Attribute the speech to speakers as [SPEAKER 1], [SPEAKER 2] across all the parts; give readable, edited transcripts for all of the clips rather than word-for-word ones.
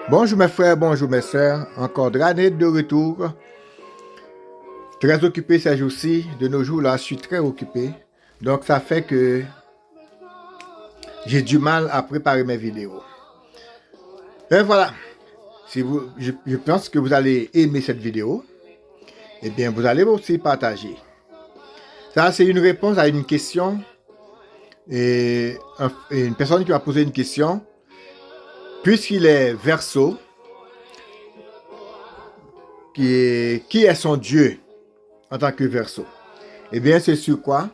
[SPEAKER 1] Bonjour mes frères, bonjour mes sœurs, encore Granit de retour. Très occupé ces jours-ci, de nos jours là, je suis très occupé. Donc ça fait que j'ai du mal à préparer mes vidéos. Et voilà, si je pense que vous allez aimer cette vidéo, eh bien vous allez aussi partager. Ça c'est une réponse à une question et une personne qui m'a posé une question. Puisqu'il est Verseau, qui est son Dieu en tant que Verseau? Eh bien c'est sur quoi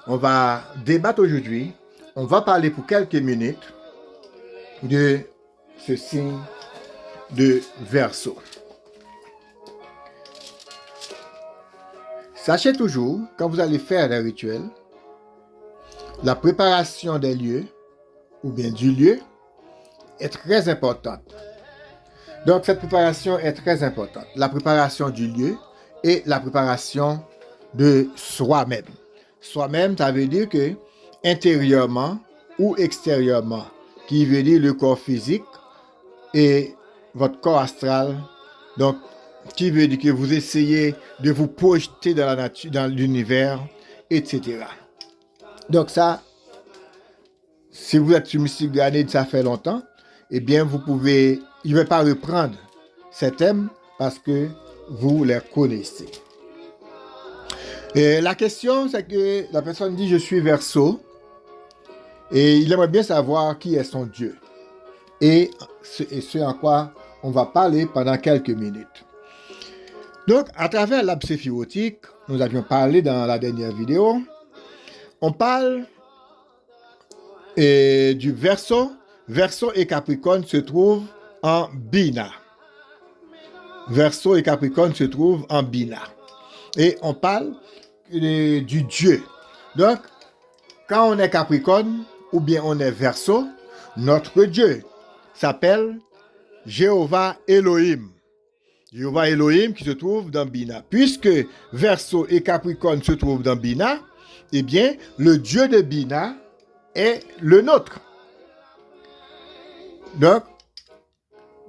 [SPEAKER 1] on va débattre aujourd'hui. On va parler pour quelques minutes de ce signe de Verseau. Sachez toujours, quand vous allez faire des rituels, la préparation des lieux, ou bien du lieu, est très importante. Donc, cette préparation est très importante. La préparation du lieu et la préparation de soi-même. Soi-même, ça veut dire que intérieurement ou extérieurement, qui veut dire le corps physique et votre corps astral. Donc, qui veut dire que vous essayez de vous projeter dans la nature, dans l'univers, etc. Donc ça, si vous êtes sur Mystique Granit, ça fait longtemps, eh bien vous pouvez, je ne vais pas reprendre ces thèmes parce que vous les connaissez. Et la question, c'est que la personne dit, je suis Verseau, et il aimerait bien savoir qui est son Dieu. Et ce en quoi on va parler pendant quelques minutes. Donc, à travers l'arbre séphirotique, nous avions parlé dans la dernière vidéo, on parle du Verseau. Verseau et Capricorne se trouvent en Bina. Verseau et Capricorne se trouvent en Bina. Et on parle du Dieu. Donc, quand on est Capricorne ou bien on est Verseau, notre Dieu s'appelle Jéhovah Elohim. Jéhovah Elohim qui se trouve dans Bina. Puisque Verseau et Capricorne se trouvent dans Bina, eh bien, le Dieu de Bina est le nôtre. Donc,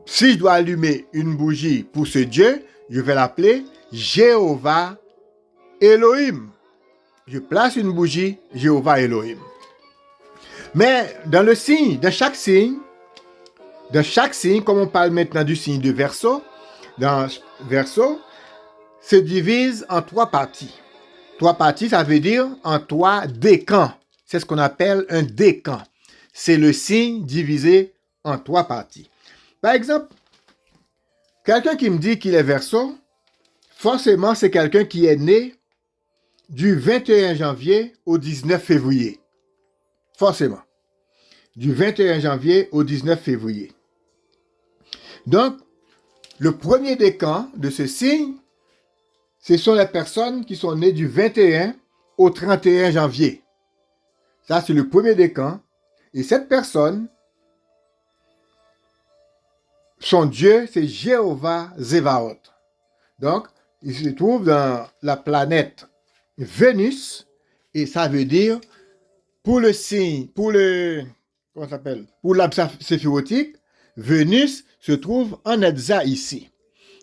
[SPEAKER 1] si je dois allumer une bougie pour ce Dieu, je vais l'appeler Jéhovah Elohim. Je place une bougie, Jéhovah Elohim. Mais dans le signe, de chaque signe, comme on parle maintenant du signe de Verseau, dans Verseau, se divise en 3 parties. 3 parties, ça veut dire en 3 décans. C'est ce qu'on appelle un décan. C'est le signe divisé en 3 parties. Par exemple, quelqu'un qui me dit qu'il est Verseau, forcément, c'est quelqu'un qui est né du 21 janvier au 19 février. Forcément. Du 21 janvier au 19 février. Donc, le premier décan de ce signe, ce sont les personnes qui sont nées du 21 au 31 janvier. Ça, c'est le premier décan. Et cette personne, son Dieu, c'est Jéhovah Zevaot. Donc, il se trouve dans la planète Vénus. Et ça veut dire, pour le signe, pour l'arbre séphirotique, Vénus se trouve en Edza ici.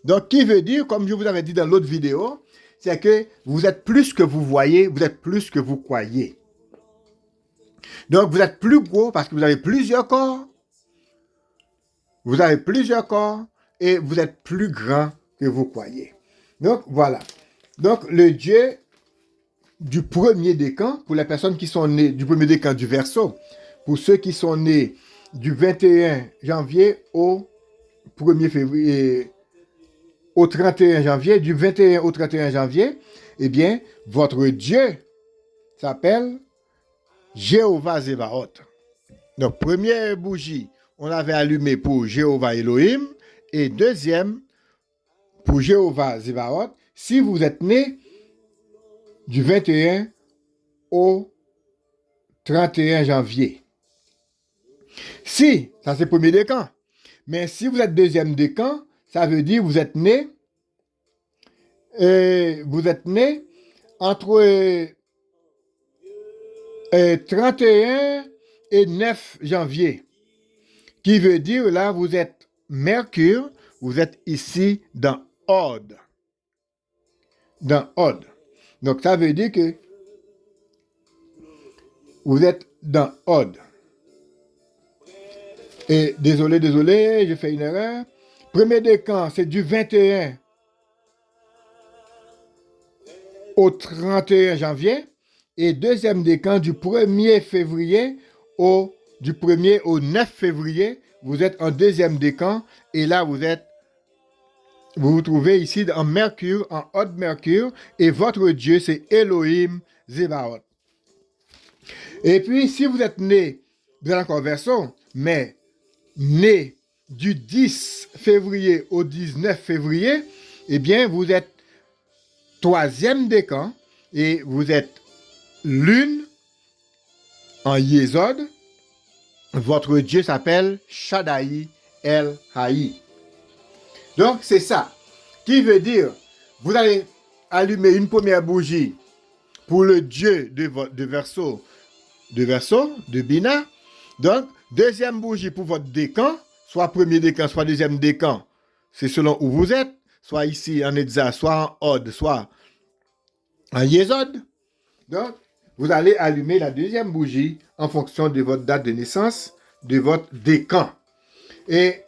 [SPEAKER 1] Donc, qui veut dire, comme je vous avais dit dans l'autre vidéo, c'est que vous êtes plus que vous voyez, vous êtes plus que vous croyez. Donc, vous êtes plus gros parce que vous avez plusieurs corps. Vous avez plusieurs corps et vous êtes plus grand que vous croyez. Donc, voilà. Donc, le Dieu du premier décan, pour les personnes qui sont nées du premier décan du Verseau, pour ceux qui sont nés du 21 janvier au 1er février, au 31 janvier, du 21 au 31 janvier, eh bien, votre Dieu s'appelle Jéhovah Zevaot. Donc, première bougie, on l'avait allumée pour Jéhovah Elohim, et deuxième, pour Jéhovah Zevaot, si vous êtes né du 21 au 31 janvier. Si, ça c'est le premier décan. Mais si vous êtes deuxième décan, ça veut dire vous êtes né entre 31 et 9 janvier. Qui veut dire là, vous êtes Mercure, vous êtes ici dans Odd. Dans Odd. Donc, ça veut dire que vous êtes dans Odd. Et désolé, j'ai fait une erreur. Premier décan, c'est du 21 au 31 janvier. Et deuxième décan, du 1er février du 1er au 9 février. Vous êtes en deuxième décan. Et là, vous vous trouvez ici en Mercure, en Odd Mercure. Et votre Dieu, c'est Elohim Zebaoth. Et puis, si vous êtes né, vous êtes encore Verseau, mais né du 10 février au 19 février, eh bien, vous êtes troisième décan et vous êtes lune en Yésod. Votre Dieu s'appelle Shaddai El Haï. Donc, c'est ça. Qui veut dire, vous allez allumer une première bougie pour le Dieu de Verseau, de Bina. Donc, deuxième bougie pour votre décan, soit premier décan, soit deuxième décan. C'est selon où vous êtes, soit ici en Edza, soit en Odd, soit en Yésod. Donc, vous allez allumer la deuxième bougie en fonction de votre date de naissance, de votre décan. Et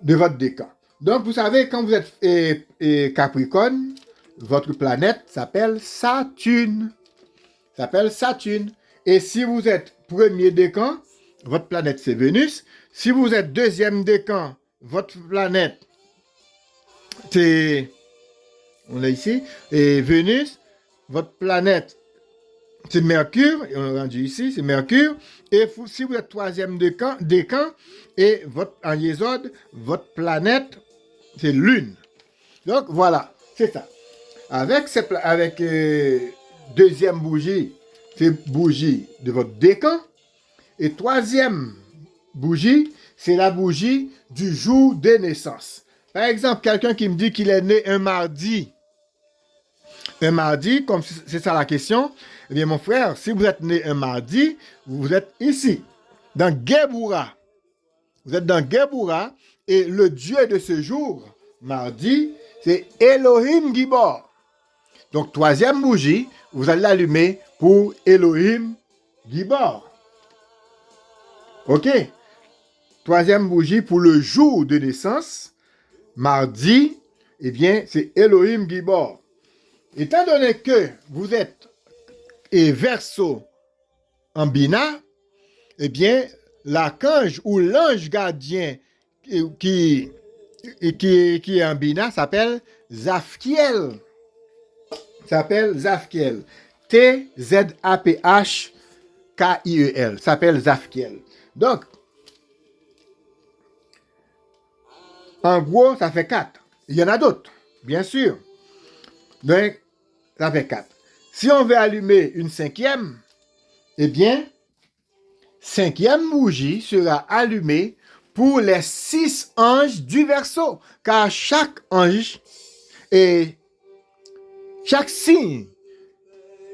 [SPEAKER 1] de votre décan. Donc, vous savez, quand vous êtes Capricorne, votre planète s'appelle Saturne. Et si vous êtes premier décan, votre planète c'est Vénus. Si vous êtes deuxième décan, votre planète c'est, on est ici, et Vénus, votre planète c'est Mercure, et on est rendu ici, c'est Mercure. Et si vous êtes troisième décan, et en Yésod, votre planète c'est Lune. Donc voilà, c'est ça. Avec deuxième bougie, c'est bougie de votre décan. Et troisième bougie, c'est la bougie du jour de naissance. Par exemple, quelqu'un qui me dit qu'il est né un mardi, comme c'est ça la question, eh bien mon frère, si vous êtes né un mardi, vous êtes ici, dans Geboura. Vous êtes dans Geboura, et le Dieu de ce jour, mardi, c'est Elohim Gibor. Donc, troisième bougie, vous allez l'allumer pour Elohim Gibor. OK? Troisième bougie pour le jour de naissance, mardi, eh bien, c'est Elohim Gibor. Étant donné que vous êtes Verseau en Bina, eh bien, l'archange ou l'ange gardien qui est en Bina s'appelle Zafkiel. T-Z-A-P-H-K-I-E-L. S'appelle Zafkiel. Donc, en gros, ça fait 4. Il y en a d'autres, bien sûr. Donc, ça fait 4. Si on veut allumer une cinquième, eh bien, cinquième bougie sera allumée pour les 6 anges du Verseau. Car chaque ange et chaque signe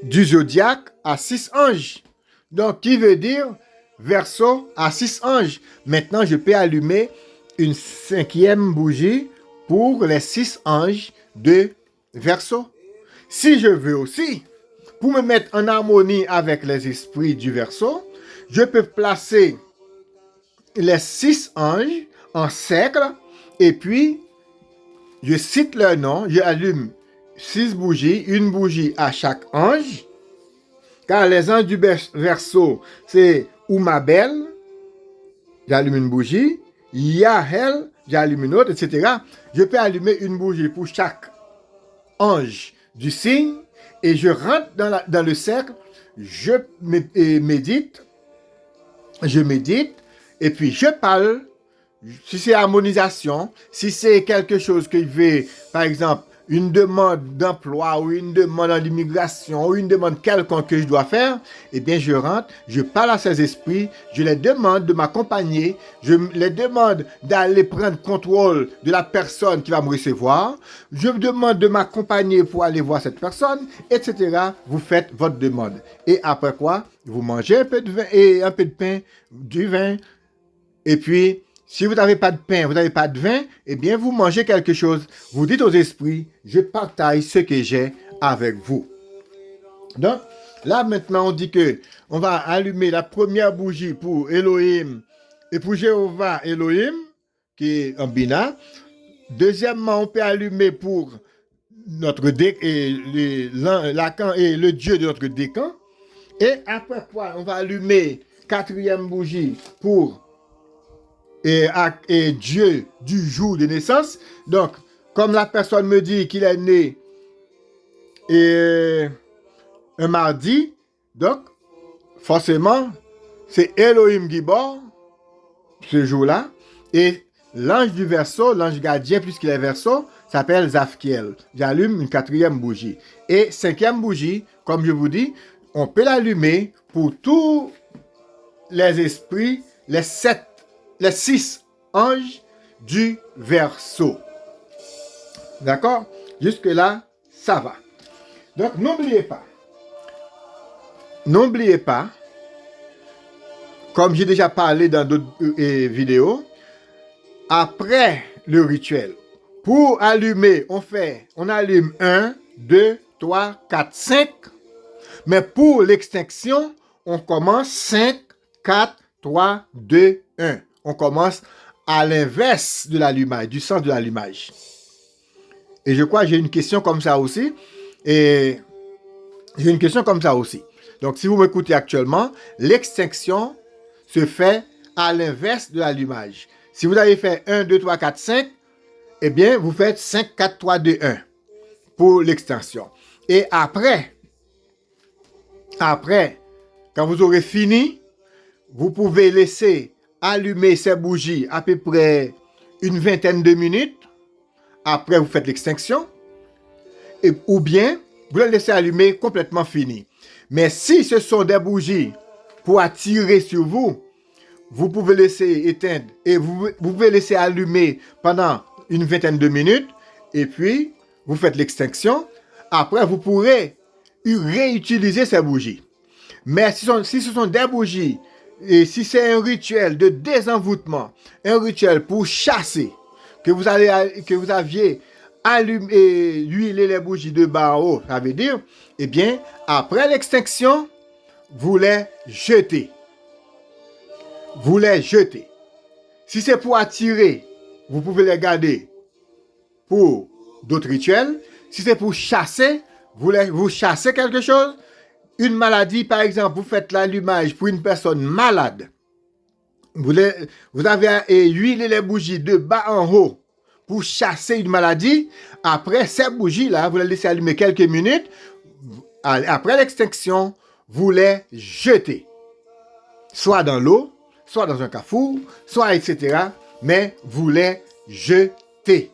[SPEAKER 1] du zodiaque a 6 anges. Donc, qui veut dire Verseau a 6 anges. Maintenant, je peux allumer une cinquième bougie pour les 6 anges de Verseau. Si je veux aussi, pour me mettre en harmonie avec les esprits du Verseau, je peux placer les 6 anges en cercle et puis je cite leur nom, je allume 6 bougies, une bougie à chaque ange, car les anges du Verseau, c'est Oumabel, j'allume une bougie, Yahel, j'allume une autre, etc. Je peux allumer une bougie pour chaque ange du signe et je rentre dans le cercle, je médite et puis je parle. Si c'est harmonisation, si c'est quelque chose que je vais, par exemple, une demande d'emploi ou une demande en immigration ou une demande quelconque que je dois faire, eh bien je rentre, je parle à ces esprits, je les demande de m'accompagner, je les demande d'aller prendre contrôle de la personne qui va me recevoir, je me demande de m'accompagner pour aller voir cette personne, etc. Vous faites votre demande. Et après quoi, vous mangez un peu de vin et un peu de pain, du vin, et puis Si vous n'avez pas de pain, vous n'avez pas de vin, eh bien, vous mangez quelque chose. Vous dites aux esprits, je partage ce que j'ai avec vous. Donc, là, maintenant, on dit que on va allumer la première bougie pour Elohim et pour Jéhovah Elohim, qui est en bina. Deuxièmement, on peut allumer pour notre Lacan et le Dieu de notre décan. Et après quoi, on va allumer quatrième bougie pour et Dieu du jour de naissance. Donc, comme la personne me dit qu'il est né un mardi, donc, forcément, c'est Elohim Gibor, ce jour-là, et l'ange du Verseau, l'ange gardien, puisqu'il est Verseau, s'appelle Zafkiel. J'allume une quatrième bougie. Et cinquième bougie, comme je vous dis, on peut l'allumer pour tous les esprits, les 6 anges du Verseau. D'accord? Jusque-là, ça va. Donc, n'oubliez pas, comme j'ai déjà parlé dans d'autres vidéos, après le rituel, pour allumer, on allume 1, 2, 3, 4, 5. Mais pour l'extinction, on commence 5, 4, 3, 2, 1. On commence à l'inverse de l'allumage, du sens de l'allumage. Et je crois que j'ai une question comme ça aussi. Donc, si vous m'écoutez actuellement, l'extinction se fait à l'inverse de l'allumage. Si vous avez fait 1, 2, 3, 4, 5, eh bien, vous faites 5, 4, 3, 2, 1 pour l'extinction. Et après, quand vous aurez fini, vous pouvez laisser allumer ces bougies à peu près une vingtaine de minutes. Après, vous faites l'extinction. Ou bien, vous les laissez allumer complètement fini. Mais si ce sont des bougies pour attirer sur vous, vous pouvez laisser éteindre et vous pouvez laisser allumer pendant une vingtaine de minutes. Et puis, vous faites l'extinction. Après, vous pourrez réutiliser ces bougies. Mais si ce sont des bougies, et si c'est un rituel de désenvoûtement, un rituel pour chasser, que vous aviez allumé, huilé les bougies de bas en haut, ça veut dire, eh bien, après l'extinction, vous les jetez. Vous les jetez. Si c'est pour attirer, vous pouvez les garder pour d'autres rituels. Si c'est pour chasser, vous chassez quelque chose. Une maladie, par exemple, vous faites l'allumage pour une personne malade. Vous avez huilé les bougies de bas en haut pour chasser une maladie. Après, ces bougies-là, vous les laissez allumer quelques minutes. Après l'extinction, vous les jetez. Soit dans l'eau, soit dans un carrefour, soit etc. Mais vous les jetez.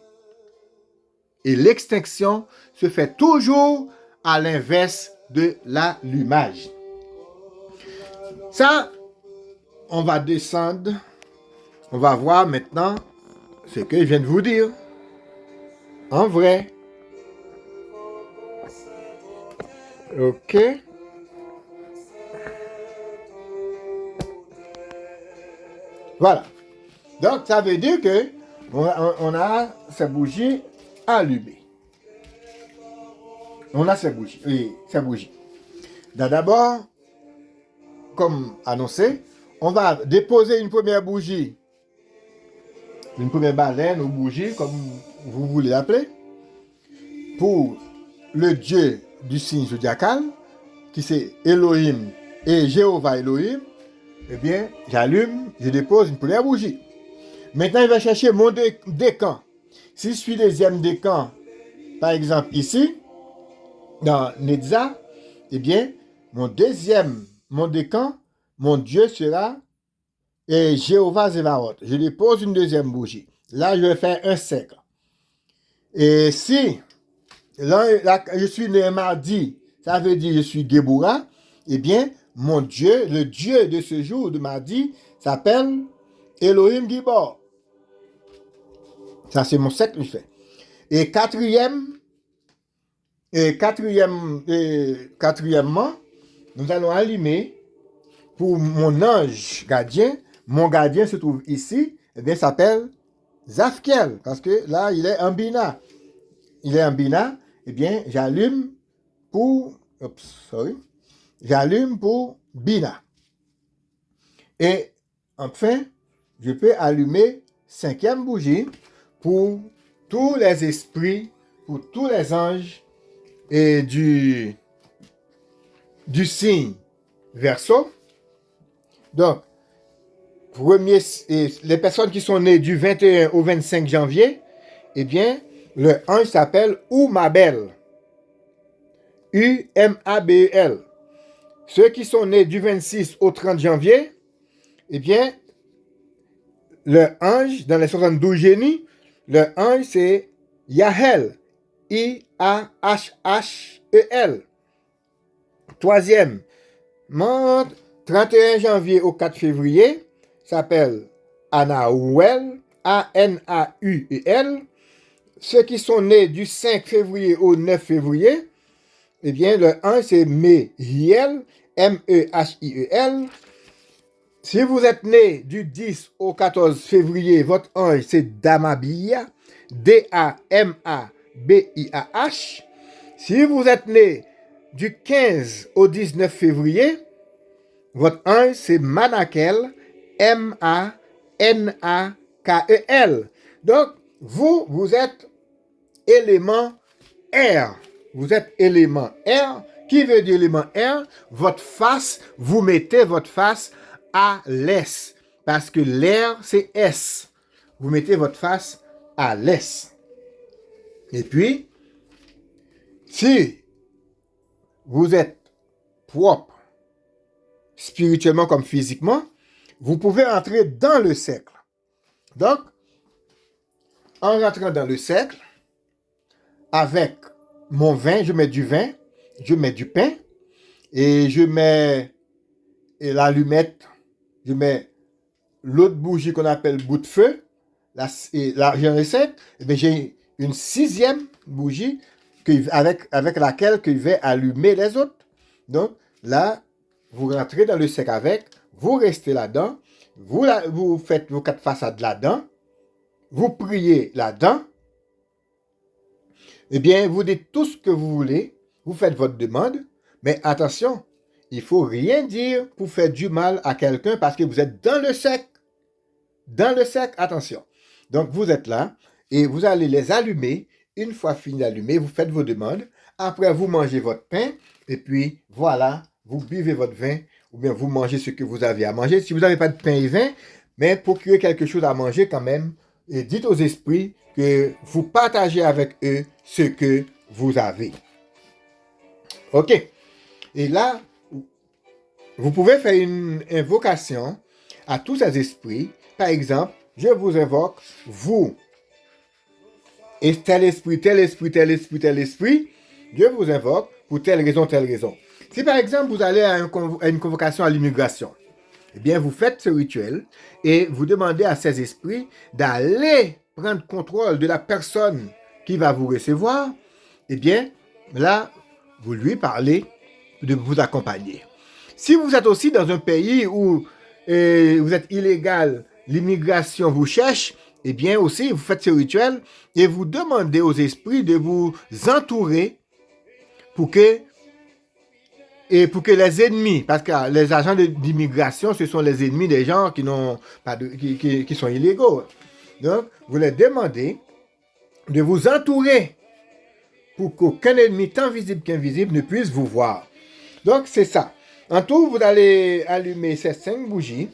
[SPEAKER 1] Et l'extinction se fait toujours à l'inverse de l'allumage. Ça, on va descendre. On va voir maintenant ce que je viens de vous dire. En vrai. OK. Voilà. Donc, ça veut dire que on a ces bougies allumées. On a ces bougies. D'abord, comme annoncé, on va déposer une première bougie, une première baleine ou bougie, comme vous voulez l'appeler, pour le Dieu du signe zodiacal, qui c'est Elohim et Jéhovah Elohim. Eh bien, j'allume, je dépose une première bougie. Maintenant, il va chercher mon décan. Si je suis deuxième décan, par exemple ici, dans Netza, eh bien, mon décan, mon Dieu sera Jéhovah Zevaot. Je dépose une deuxième bougie. Là, je vais faire un cercle. Et si là, je suis né un mardi, ça veut dire je suis Géboura, eh bien, mon Dieu, le Dieu de ce jour, de mardi, s'appelle Elohim Gibor. Ça, c'est mon cercle que je fais. Et quatrièmement, nous allons allumer pour mon ange gardien. Mon gardien se trouve ici, eh bien, s'appelle Zafkiel, parce que là, il est en Bina. Il est en Bina, eh bien, j'allume pour Bina. Et enfin, je peux allumer cinquième bougie pour tous les esprits, pour tous les anges et du signe Verseau. Donc, les personnes qui sont nées du 21 au 25 janvier, eh bien, le ange s'appelle Umabel. U-M-A-B-E-L. Ceux qui sont nés du 26 au 30 janvier, eh bien, le ange, dans les 72 génies, le ange, c'est Yahel. I-A-H-H-E-L. Troisième, 31 janvier au 4 février, s'appelle Anauel. A-N-A-U-E-L. Ceux qui sont nés du 5 février au 9 février, eh bien, le 1, c'est Mehiel, M-E-H-I-E-L. Si vous êtes né du 10 au 14 février, votre ange, c'est Damabia, D-A-M-A-B-I-A-H. Si vous êtes né du 15 au 19 février, votre ange, c'est Manakel, M-A-N-A-K-E-L. Donc, vous êtes élément air. Vous êtes élément air. Qui veut dire élément air? Votre face, vous mettez votre face à l'est. Parce que l'air, c'est S. Vous mettez votre face à l'est. Et puis, si vous êtes propre, spirituellement comme physiquement, vous pouvez entrer dans le cercle. Donc, en rentrant dans le cercle, avec mon vin, je mets du vin, je mets du pain, et je mets l'allumette, je mets l'autre bougie qu'on appelle bout de feu, j'en ai 5, et bien j'ai une sixième bougie avec laquelle je vais allumer les autres. Donc là, vous rentrez dans le cercle avec, vous restez là-dedans, vous faites vos 4 façades là-dedans, vous priez là-dedans, eh bien, vous dites tout ce que vous voulez, vous faites votre demande, mais attention, il ne faut rien dire pour faire du mal à quelqu'un parce que vous êtes dans le cercle. Dans le cercle, attention. Donc, vous êtes là et vous allez les allumer. Une fois fini d'allumer, vous faites vos demandes. Après, vous mangez votre pain et puis voilà, vous buvez votre vin ou bien vous mangez ce que vous avez à manger. Si vous n'avez pas de pain et vin, mais procurez quelque chose à manger quand même et dites aux esprits que vous partagez avec eux ce que vous avez. OK. Et là, vous pouvez faire une invocation à tous ces esprits. Par exemple, je vous invoque, vous, et tel esprit, tel esprit, tel esprit, tel esprit, je vous invoque pour telle raison, telle raison. Si par exemple, vous allez à une convocation à l'immigration, eh bien, vous faites ce rituel et vous demandez à ces esprits d'aller prendre contrôle de la personne qui va vous recevoir. Eh bien, là, vous lui parlez de vous accompagner. Si vous êtes aussi dans un pays où vous êtes illégal, l'immigration vous cherche, eh bien aussi, vous faites ce rituel et vous demandez aux esprits de vous entourer pour que les ennemis, parce que les agents d'immigration, ce sont les ennemis des gens qui n'ont pas qui sont illégaux. Donc, vous les demandez de vous entourer pour qu'aucun ennemi, tant visible qu'invisible, ne puisse vous voir. Donc, c'est ça. En tout, vous allez allumer ces 5 bougies.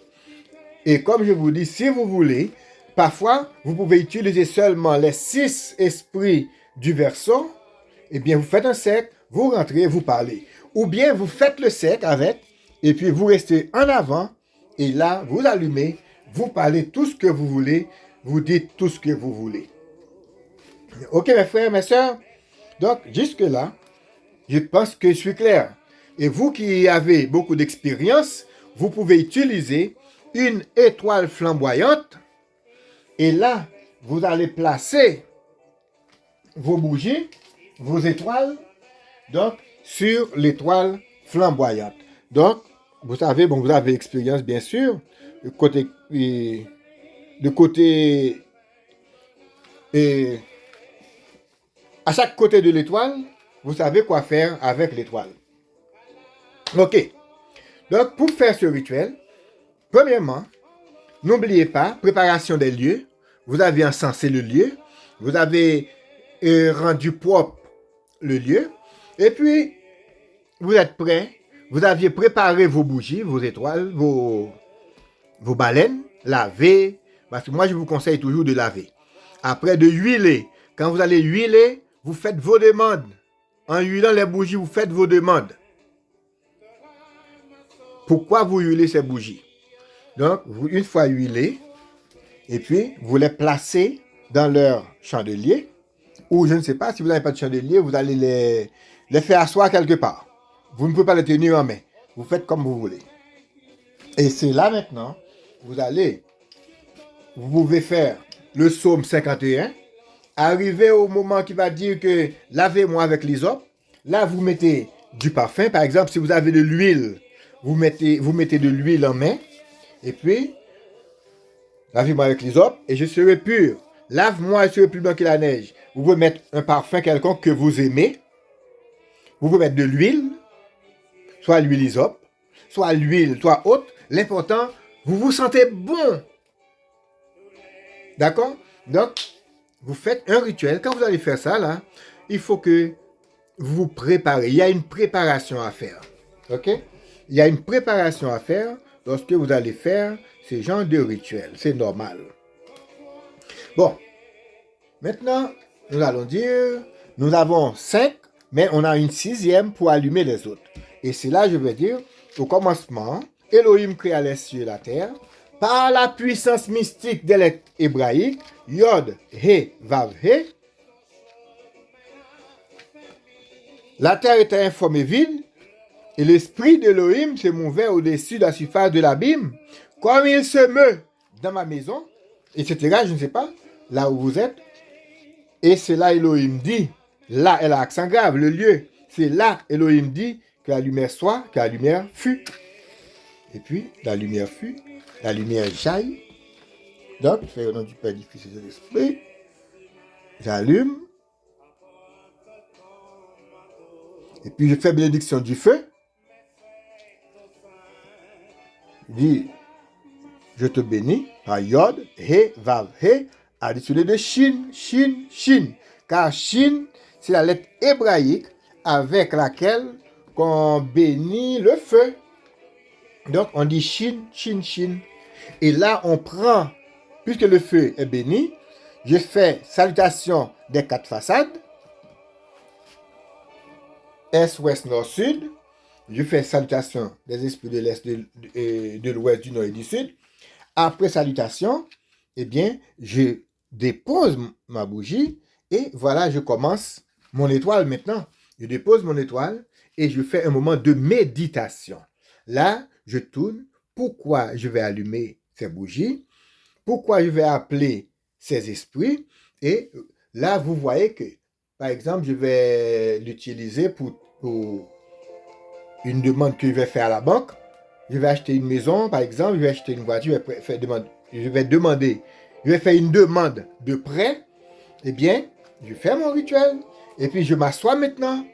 [SPEAKER 1] Et comme je vous dis, si vous voulez, parfois, vous pouvez utiliser seulement les 6 esprits du Verseau. Eh bien, vous faites un cercle, vous rentrez, vous parlez. Ou bien, vous faites le cercle avec, et puis vous restez en avant, et là, vous allumez, vous parlez tout ce que vous voulez, vous dites tout ce que vous voulez. OK, mes frères, mes sœurs? Donc, jusque-là, je pense que je suis clair. Et vous qui avez beaucoup d'expérience, vous pouvez utiliser une étoile flamboyante. Et là, vous allez placer vos bougies, vos étoiles, donc, sur l'étoile flamboyante. Donc, vous savez, bon, vous avez expérience, bien sûr, côté de côté, et à chaque côté de l'étoile, vous savez quoi faire avec l'étoile. Ok. Donc, pour faire ce rituel, premièrement, n'oubliez pas, préparation des lieux. Vous avez encensé le lieu. Vous avez rendu propre le lieu. Et puis, vous êtes prêts. Vous aviez préparé vos bougies, vos étoiles, vos baleines, lavées. Parce que moi, je vous conseille toujours de laver. Après, de huiler. Quand vous allez huiler, vous faites vos demandes. En huilant les bougies, vous faites vos demandes. Pourquoi vous huilez ces bougies? Donc, une fois huilées, et puis vous les placez dans leur chandelier, ou je ne sais pas, si vous n'avez pas de chandelier, vous allez les faire asseoir quelque part. Vous ne pouvez pas les tenir en main. Vous faites comme vous voulez. Et c'est là maintenant, vous pouvez faire le psaume 51, arriver au moment qui va dire que lavez-moi avec l'hysope. Là, vous mettez du parfum. Par exemple, si vous avez de l'huile, vous mettez de l'huile en main. Et puis, lavez-moi avec l'hysope et je serai pur. Lave-moi et je serai plus blanc que la neige. Vous pouvez mettre un parfum quelconque que vous aimez. Vous pouvez mettre de l'huile, soit l'huile hysope, soit l'huile, soit autre. L'important, vous vous sentez bon. D'accord? Donc, vous faites un rituel. Quand vous allez faire ça, là, il faut que vous vous préparez. Il y a une préparation à faire. OK? Il y a une préparation à faire lorsque vous allez faire ce genre de rituel. C'est normal. Bon. Maintenant, nous allons dire, nous avons 5, mais on a une 6e pour allumer les autres. Et c'est là, je vais dire, au commencement, Elohim créa les cieux et la terre, par la puissance mystique des lettres hébraïques, Yod, He, Vav, He. La terre était informe et vide, et l'esprit d'Elohim se mouvait au-dessus de la surface de l'abîme, comme il se meut dans ma maison, etc. Je ne sais pas, là où vous êtes. Et c'est là Elohim dit, là est l'accent grave, le lieu. C'est là Elohim dit que la lumière soit, que la lumière fut. Et puis, la lumière fut, la lumière jaillit. Donc, je fais au nom du Père, du Fils et de l'Esprit. J'allume. Et puis, je fais bénédiction du feu. Je dis, je te bénis par Yod, He, Vav, He, additionné de Shin, Shin, Shin. Car Shin, c'est la lettre hébraïque avec laquelle on bénit le feu. Donc, on dit Shin, Shin, Shin. Et là, on prend, puisque le feu est béni, je fais salutation des 4 façades. Est, ouest, nord, sud. Je fais salutation des esprits de l'est, de l'ouest, du nord et du sud. Après salutation, eh bien, je dépose ma bougie et voilà, je commence mon étoile maintenant. Je dépose mon étoile et je fais un moment de méditation. Là, je tourne. Pourquoi je vais allumer ces bougies? Pourquoi je vais appeler ces esprits? Et là, vous voyez que, par exemple, je vais l'utiliser pour une demande que je vais faire à la banque. Je vais acheter une maison, par exemple, je vais acheter une voiture, je vais faire une demande de prêt. Eh bien, je fais mon rituel. Et puis, je m'assois maintenant.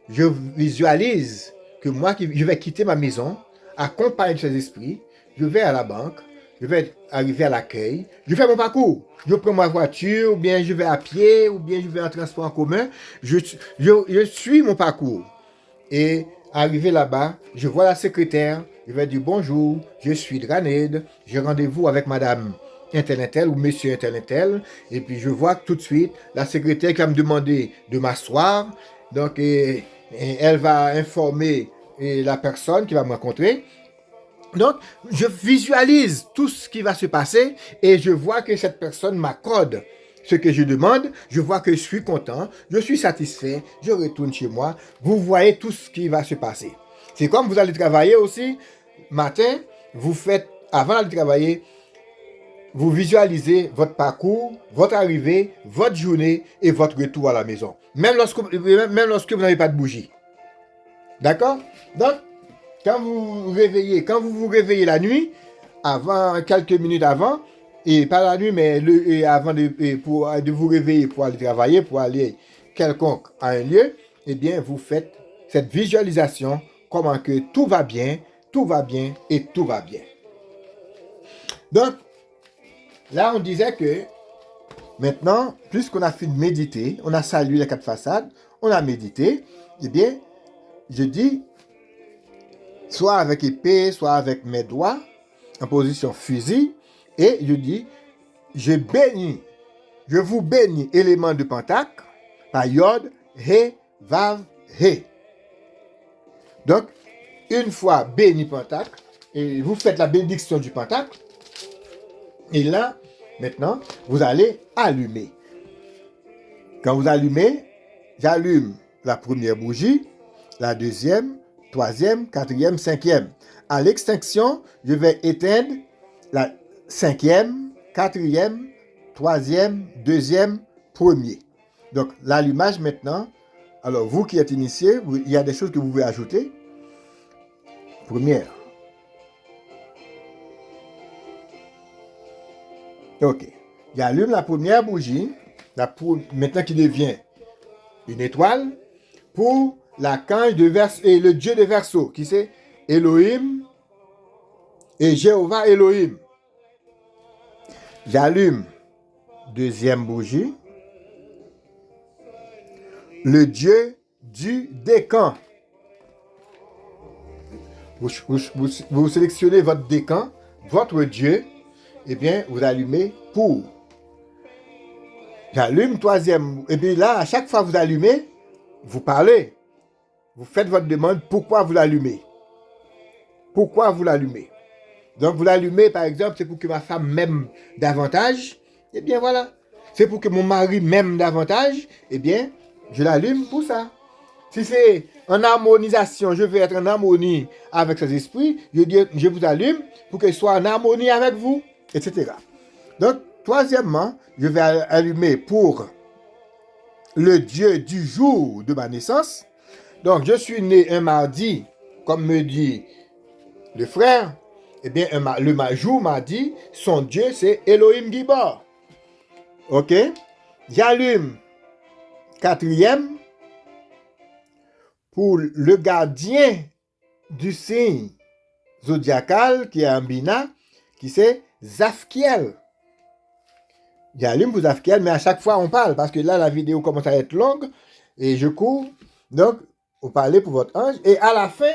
[SPEAKER 1] Je visualise que je vais quitter ma maison, accompagne ces esprits, je vais à la banque, je vais arriver à l'accueil, je fais mon parcours. Je prends ma voiture, ou bien je vais à pied, ou bien je vais en transport en commun. Je suis mon parcours. Et arrivé là-bas, je vois la secrétaire, je vais dire bonjour, je suis Draned, j'ai rendez-vous avec madame Internetel ou monsieur Internetel, et puis je vois tout de suite la secrétaire qui va me demander de m'asseoir, donc elle va informer la personne qui va me rencontrer. Donc, je visualise tout ce qui va se passer et je vois que cette personne m'accorde ce que je demande, je vois que je suis content, je suis satisfait, je retourne chez moi. Vous voyez tout ce qui va se passer. C'est comme vous allez travailler aussi, matin, vous faites, avant d'aller travailler, vous visualisez votre parcours, votre arrivée, votre journée et votre retour à la maison. Même lorsque vous n'avez pas de bougie. D'accord? Donc, quand vous vous réveillez la nuit, quelques minutes avant, et pas la nuit, mais et avant de vous réveiller pour aller travailler, pour aller quelconque à un lieu, eh bien, vous faites cette visualisation, comment que tout va bien et tout va bien. Donc, là, on disait que maintenant, puisqu'on a fini de méditer, on a salué les 4 façades, on a médité, eh bien, je dis, soit avec épée, soit avec mes doigts, en position fusil, et je dis, je vous bénis, élément de Pentacle, par Yod, He, Vav, He. Donc, une fois béni Pentacle, et vous faites la bénédiction du Pentacle, et là, maintenant, vous allez allumer. Quand vous allumez, j'allume la première bougie, la deuxième, troisième, quatrième, cinquième. À l'extinction, je vais éteindre la cinquième, quatrième, troisième, deuxième, premier. Donc, l'allumage maintenant, alors vous qui êtes initiés, il y a des choses que vous pouvez ajouter. Première. Ok. J'allume la première bougie, maintenant qui devient une étoile, pour l'archange de Verseau et le Dieu de Verseau, qui c'est Elohim et Jéhovah Elohim. J'allume deuxième bougie, le Dieu du décan. Vous sélectionnez votre décan, votre Dieu, et bien vous allumez pour. J'allume troisième, et puis là, à chaque fois que vous allumez, vous parlez. Vous faites votre demande, pourquoi vous l'allumez. Pourquoi vous l'allumez. Donc vous l'allumez, par exemple, c'est pour que ma femme m'aime davantage. Eh bien voilà. C'est pour que mon mari m'aime davantage. Eh bien, je l'allume pour ça. Si c'est en harmonisation, je veux être en harmonie avec ces esprits, je vous allume pour qu'il soit en harmonie avec vous, etc. Donc, troisièmement, je vais allumer pour le Dieu du jour de ma naissance. Donc, je suis né un mardi, comme me dit le frère. Eh bien, le jour mardi, son Dieu, c'est Elohim Gibor. Ok? J'allume quatrième pour le gardien du signe zodiacal qui est en Bina, qui c'est Zafkiel. J'allume pour Zafkiel, mais à chaque fois on parle, parce que là la vidéo commence à être longue, et je cours, donc vous parlez pour votre ange, et à la fin,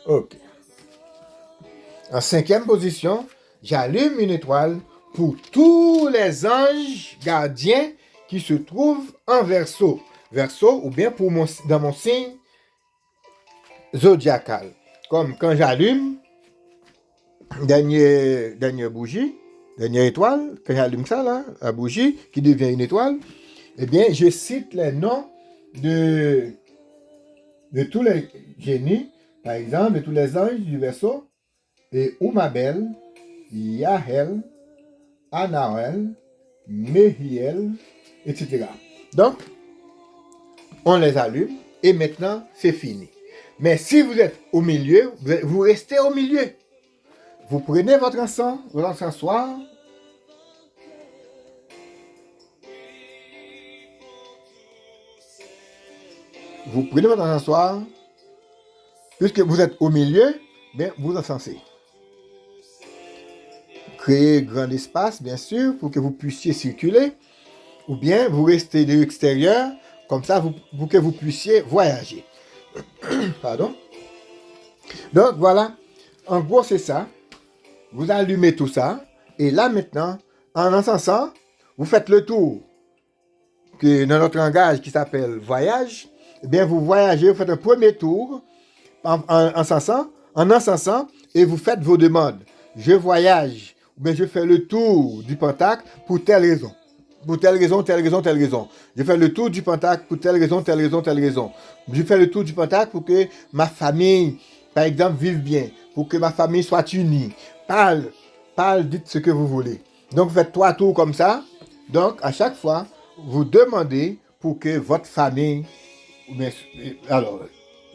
[SPEAKER 1] ok. En cinquième position, j'allume une étoile pour tous les anges gardiens qui se trouvent en Verseau. Verseau ou bien dans mon signe zodiacal. Comme quand j'allume, dernière bougie, dernière étoile, quand j'allume ça là, la bougie qui devient une étoile, eh bien je cite les noms de tous les génies, par exemple, de tous les anges du Verseau, et Oumabel, Yahel, Anaël, Mehiel, etc. Donc, on les allume et maintenant, c'est fini. Mais si vous êtes au milieu, vous restez au milieu. Vous prenez votre encensoir. Vous prenez votre encensoir. Puisque vous êtes au milieu, bien, vous encensez. Créez grand espace, bien sûr, pour que vous puissiez circuler. Ou bien, vous restez de l'extérieur, comme ça, pour que vous puissiez voyager. Pardon. Donc, voilà. En gros, c'est ça. Vous allumez tout ça. Et là, maintenant, en encensant, vous faites le tour. Que dans notre langage qui s'appelle voyage, eh bien, vous voyagez, vous faites un premier tour en encensant, et vous faites vos demandes. Je voyage, ou bien je fais le tour du Pentacle pour telle raison. Pour telle raison, telle raison, telle raison. Je fais le tour du Pentacle pour telle raison, telle raison, telle raison. Je fais le tour du Pentacle pour que ma famille, par exemple, vive bien. pour que ma famille soit unie. Parle, dites ce que vous voulez. Donc, faites 3 tours comme ça. Donc, à chaque fois, vous demandez pour que votre famille... Alors,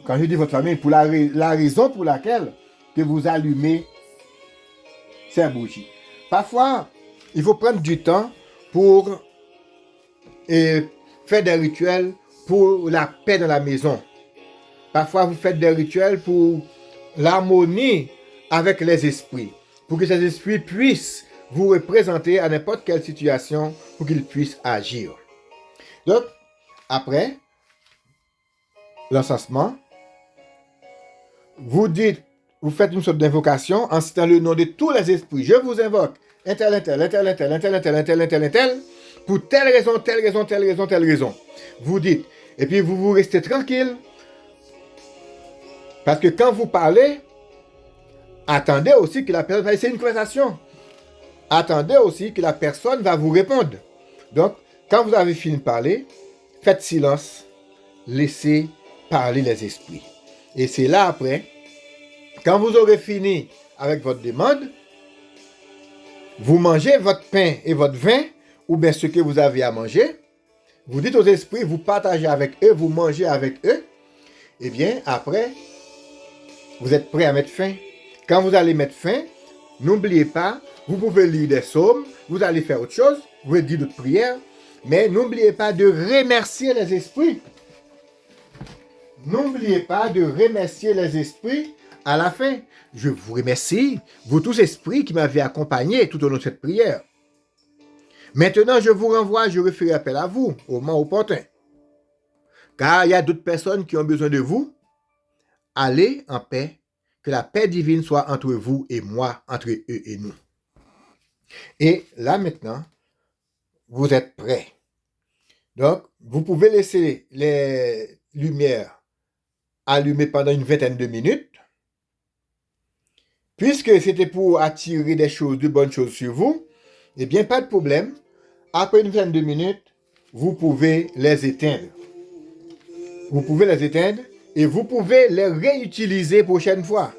[SPEAKER 1] quand je dis votre famille, pour la raison pour laquelle que vous allumez ces bougies. Parfois, il faut prendre du temps pour faire des rituels pour la paix dans la maison. Parfois, vous faites des rituels pour l'harmonie avec les esprits, pour que ces esprits puissent vous représenter à n'importe quelle situation, pour qu'ils puissent agir. Donc, après l'encensement, vous faites une sorte d'invocation en citant le nom de tous les esprits. Je vous invoque, un tel, pour telle raison. Vous dites, et puis vous restez tranquille, parce que quand vous parlez, attendez aussi que la personne, c'est une conversation, attendez aussi que la personne va vous répondre. Donc, quand vous avez fini de parler, faites silence, laissez parler les esprits. Et c'est là après, quand vous aurez fini avec votre demande, vous mangez votre pain et votre vin, ou bien ce que vous avez à manger, vous dites aux esprits, vous partagez avec eux, vous mangez avec eux, et bien après, vous êtes prêts à mettre fin. Quand vous allez mettre fin, n'oubliez pas, vous pouvez lire des psaumes, vous allez faire autre chose, vous pouvez dire d'autres prières, mais n'oubliez pas de remercier les esprits. N'oubliez pas de remercier les esprits à la fin. Je vous remercie, vous tous esprits qui m'avez accompagné tout au long de cette prière. Maintenant, je vous renvoie, je referai appel à vous au moment opportun. Car il y a d'autres personnes qui ont besoin de vous. Allez en paix, que la paix divine soit entre vous et moi, entre eux et nous. Et là maintenant, vous êtes prêts. Donc, vous pouvez laisser les lumières allumées pendant une vingtaine de minutes. Puisque c'était pour attirer de bonnes choses sur vous, eh bien, pas de problème. Après une vingtaine de minutes, vous pouvez les éteindre. Vous pouvez les éteindre et vous pouvez les réutiliser prochaine fois.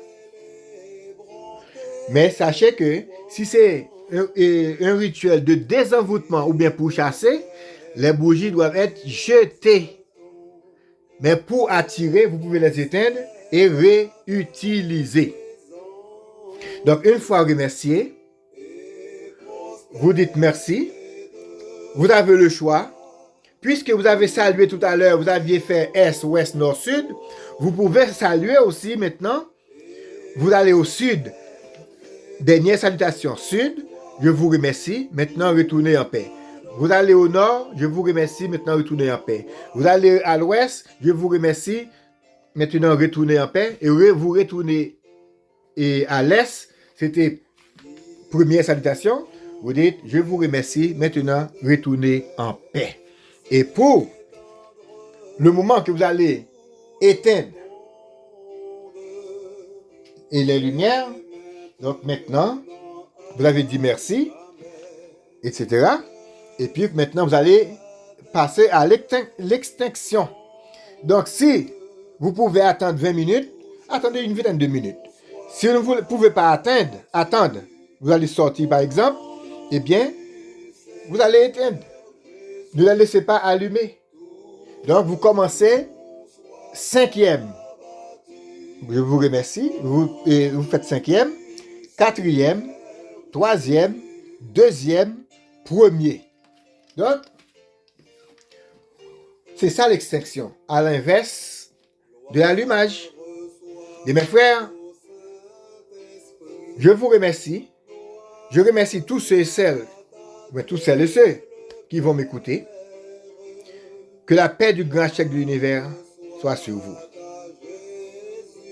[SPEAKER 1] Mais sachez que si c'est un rituel de désenvoûtement ou bien pour chasser, les bougies doivent être jetées. Mais pour attirer, vous pouvez les éteindre et réutiliser. Donc, une fois remercié, vous dites merci. Vous avez le choix. Puisque vous avez salué tout à l'heure, vous aviez fait Est, Ouest, Nord, Sud, vous pouvez saluer aussi maintenant. Vous allez au Sud. Dernière salutation, Sud, je vous remercie, maintenant retournez en paix. Vous allez au Nord, je vous remercie, maintenant retournez en paix. Vous allez à l'Ouest, je vous remercie, maintenant retournez en paix. Et vous retournez à l'Est, c'était première salutation. Vous dites, je vous remercie, maintenant retournez en paix. Et pour le moment que vous allez éteindre et les lumières, donc maintenant, vous avez dit merci, etc. Et puis maintenant, vous allez passer à l'extinction. Donc si vous pouvez attendre 20 minutes, attendez une vingtaine de minutes. Si vous ne pouvez pas attendre, vous allez sortir par exemple, eh bien, vous allez éteindre. Ne la laissez pas allumer. Donc, vous commencez 5e. Je vous remercie. Vous faites 5e, 4e, 3e, 2e, 1er. Donc, c'est ça l'extinction. À l'inverse de l'allumage. Et mes frères, je vous remercie. Je remercie tous ceux et celles qui vont m'écouter. Que la paix du grand chef de l'univers soit sur vous.